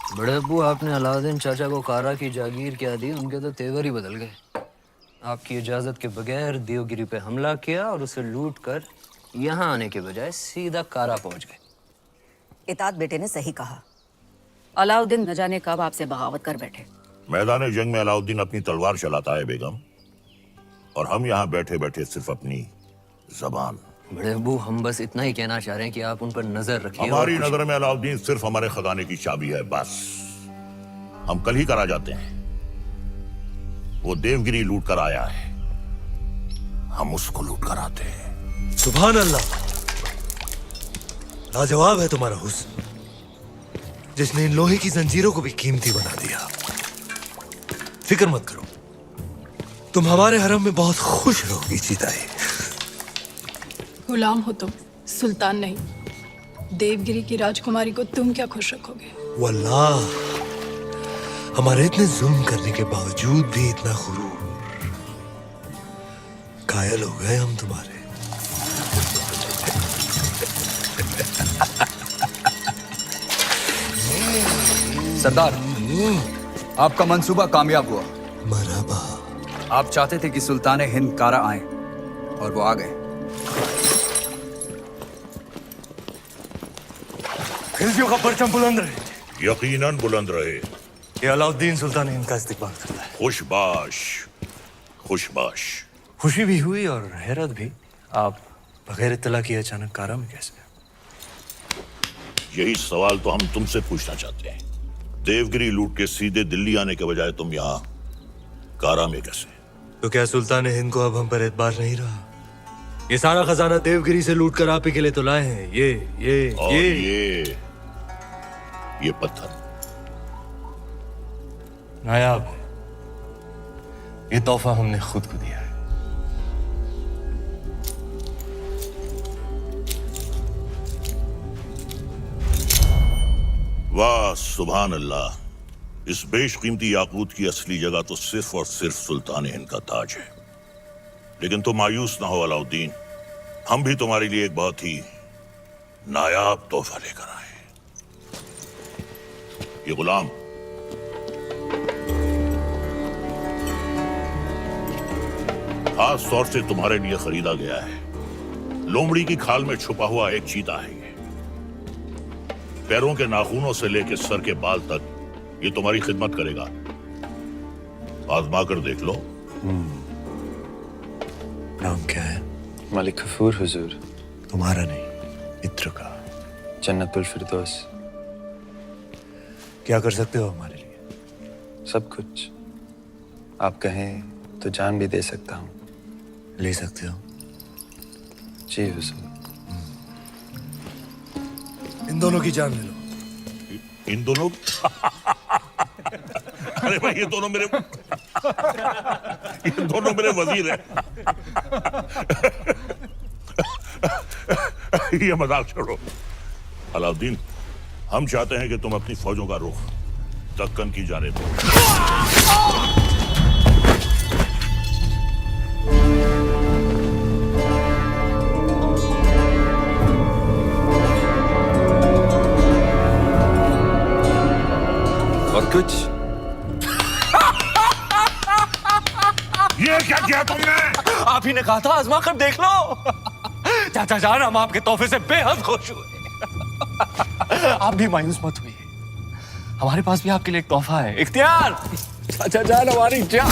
बड़े अब्बू, आपने अलाउद्दीन चाचा को कारा की जागीर क्या दी, उनके तो तेवर ही बदल गए। आपकी इजाजत के बगैर देवगिरी पे हमला किया और उसे लूट कर यहाँ आने के बजाय सीधा कारा पहुंच गए। इतात बेटे ने सही कहा। अलाउद्दीन न जाने कब आपसे बगावत कर बैठे। मैदान जंग में अलाउद्दीन अपनी तलवार चलाता है बेगम, और हम यहाँ बैठे बैठे सिर्फ अपनी जबान। बड़े अब्बू, हम बस इतना ही कहना चाह रहे हैं कि आप उन पर नजर रखिए। हमारी नजर में अलाउद्दीन सिर्फ हमारे खजाने की चाबी है, बस। हम कल ही करा जाते हैं। वो देवगिरी लूट कर आया है, हम उसको लूट कर आते हैं। सुभान अल्लाह, लाजवाब है तुम्हारा हुस्न, जिसने इन लोहे की जंजीरों को भी कीमती बना दिया। फिक्र मत करो, तुम हमारे हरम में बहुत खुश रहोगी सीताई। गुलाम हो तुम, सुल्तान नहीं। देवगिरी की राजकुमारी को तुम क्या खुश रखोगे? वल्लाह, हमारे इतने जुल्म करने के बावजूद भी इतना गुरूर। कायल हो गए हम तुम्हारे। सरदार, आपका मंसूबा कामयाब हुआ। मरहबा। आप चाहते थे कि सुल्तान हिंद कारा आए, और वो आ गए। खिलजियों का परचम बुलंद रहे। यकीनन बुलंद रहे। ये अलाउद्दीन सुल्तान हिंद का इस्तिकबाल करता है। खुशबाश, खुशबाश। खुशी भी हुई और हैरत भी। आप बगैर इत्तला किए अचानक कारा में कैसे? यही सवाल तो हम तुमसे पूछना चाहते हैं। देवगिरी लूट के सीधे दिल्ली आने के बजाय तुम यहाँ कारा में कैसे? तो क्या सुल्तान हिंद को अब हम पर एतबार नहीं रहा? ये सारा खजाना देवगिरी से लूट कर आप ही के लिए तो लाए हैं। ये पत्थर नायाब है। ये तोहफा हमने खुद को दिया है। वाह सुभान अल्लाह, इस बेशकीमती याकूत की असली जगह तो सिर्फ और सिर्फ सुल्तान हिंद का ताज है। लेकिन तुम मायूस ना हो अलाउद्दीन, हम भी तुम्हारे लिए एक बहुत ही नायाब तोहफा लेकर आए। ये गुलाम खास तौर से तुम्हारे लिए खरीदा गया है। लोमड़ी की खाल में छुपा हुआ एक चीता है ये। पैरों के नाखूनों से लेकर सर के बाल तक ये तुम्हारी खिदमत करेगा। आजमा कर देख लो। नाम क्या है? मलिक गफूर हुजूर। तुम्हारा नहीं, मित्र का। जन्नतुल फिरदौस। क्या कर सकते हो हमारे लिए? सब कुछ। आप कहें तो जान भी दे सकता हूँ। ले सकते हो? जी हुजूर। इन दोनों की जान ले लो। इन दोनों अरे भाई, ये दोनों मेरे वजीर हैं। ये मजाक छोड़ो अलाउद्दीन, हम चाहते हैं कि तुम अपनी फौजों का रुख दक्कन की जानिब दो। और कुछ ये क्या किया तुमने? आप ही ने कहा था आजमा कर देख लो। चाचा जान, हम आपके तोहफे से बेहद खुश हुए। आप भी मायूस मत हुई, हमारे पास भी आपके लिए एक तोहफा है। इख्तियार, चाचा जान हमारी जान।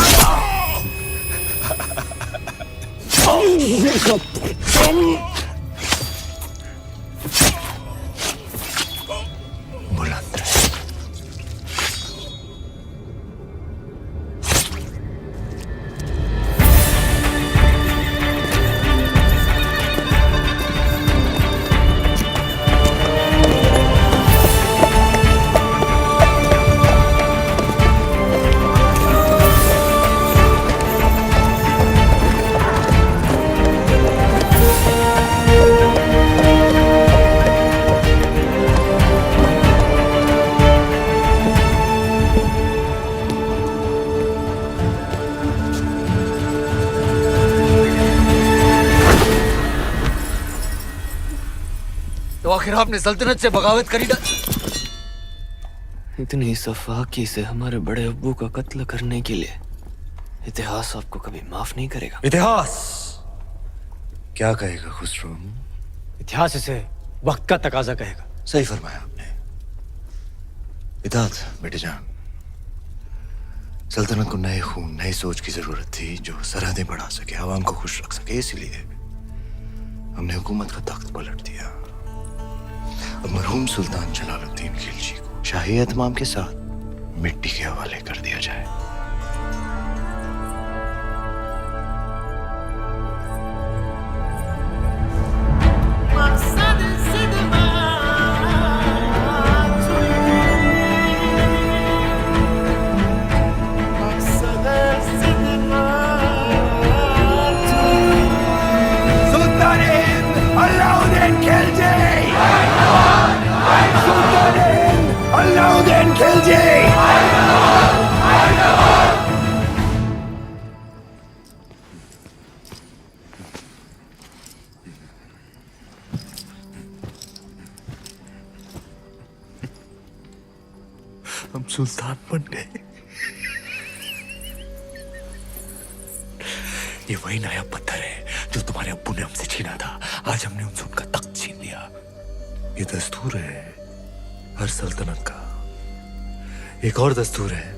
बुलंद रहे। तो आखिर आपने सल्तनत से बगावत करी इतनी सफाकी से हमारे बड़े अब्बू का कत्ल करने के लिए इतिहास आपको कभी माफ नहीं करेगा। इतिहास क्या कहेगा खुसरो? इतिहास इसे वक्त का तकाजा कहेगा। सही फरमाया आपने। इताद बेटे जान, सल्तनत को नए खून नई सोच की जरूरत थी जो सरहदें बढ़ा सके, आवाम को खुश रख सके। इसलिए हमने हुकूमत का तख्त पलट दिया। अब मरहूम सुल्तान जलालुद्दीन खिलजी को शाही एहतमाम के साथ मिट्टी के हवाले कर दिया जाए। हम सुल्तान बन गए। ये वही नया पत्थर है जो तुम्हारे अब्बू ने हमसे छीना था। आज हमने उनसे उनका तख्त छीन लिया। ये दस्तूर है हर सल्तनत का। एक और दस्तूर है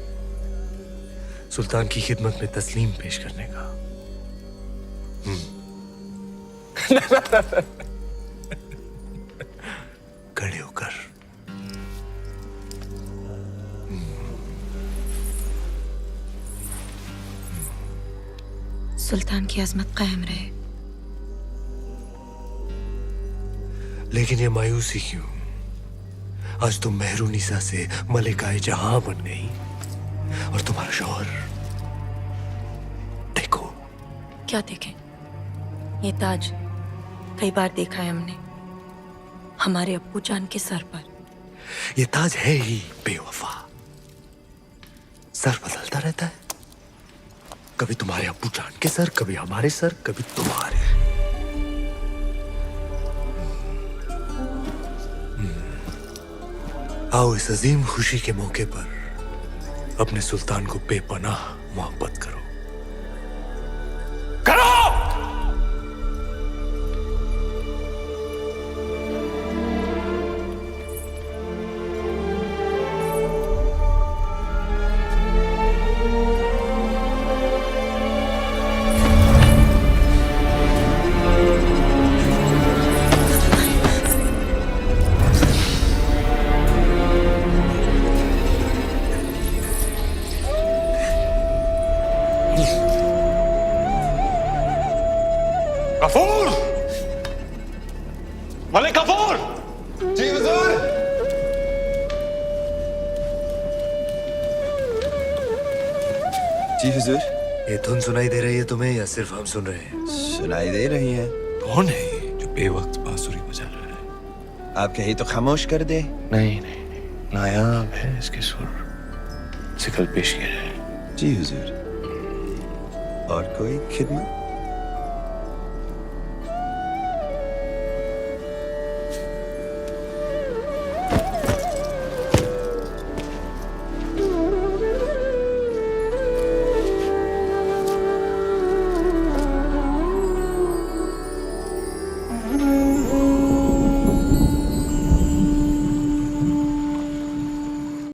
सुल्तान की खिदमत में तस्लीम पेश करने का। खड़े होकर सुल्तान की अजमत कायम रहे। लेकिन ये मायूसी क्यों? आज तुम मेहरुनिसा से मलिकाए जहां बन गई और तुम्हारा शौहर देखो। क्या देखें? ये ताज कई बार देखा है हमने हमारे अब्बू जान के सर पर। ये ताज है ही बेवफा। सर बदलता रहता है, कभी तुम्हारे अब्बू जान के सर, कभी हमारे सर, कभी तुम्हारे। आओ इस अजीम खुशी के मौके पर अपने सुल्तान को बेपनाह मोहब्बत करो। गफूर! मलिक गफूर! जी हुजूर। जी हुजूर। ये धुन सुनाई दे रही है तुम्हें या सिर्फ हम सुन रहे हैं? सुनाई दे रही है। कौन है ये जो बेवक्त बांसुरी बजा रहा है? आप कहीं तो खामोश कर दे। नहीं नहीं नहीं, नायाब है इसके सुर। इसे कल पेश किया जाए। जी हुजूर। और कोई खिदमत?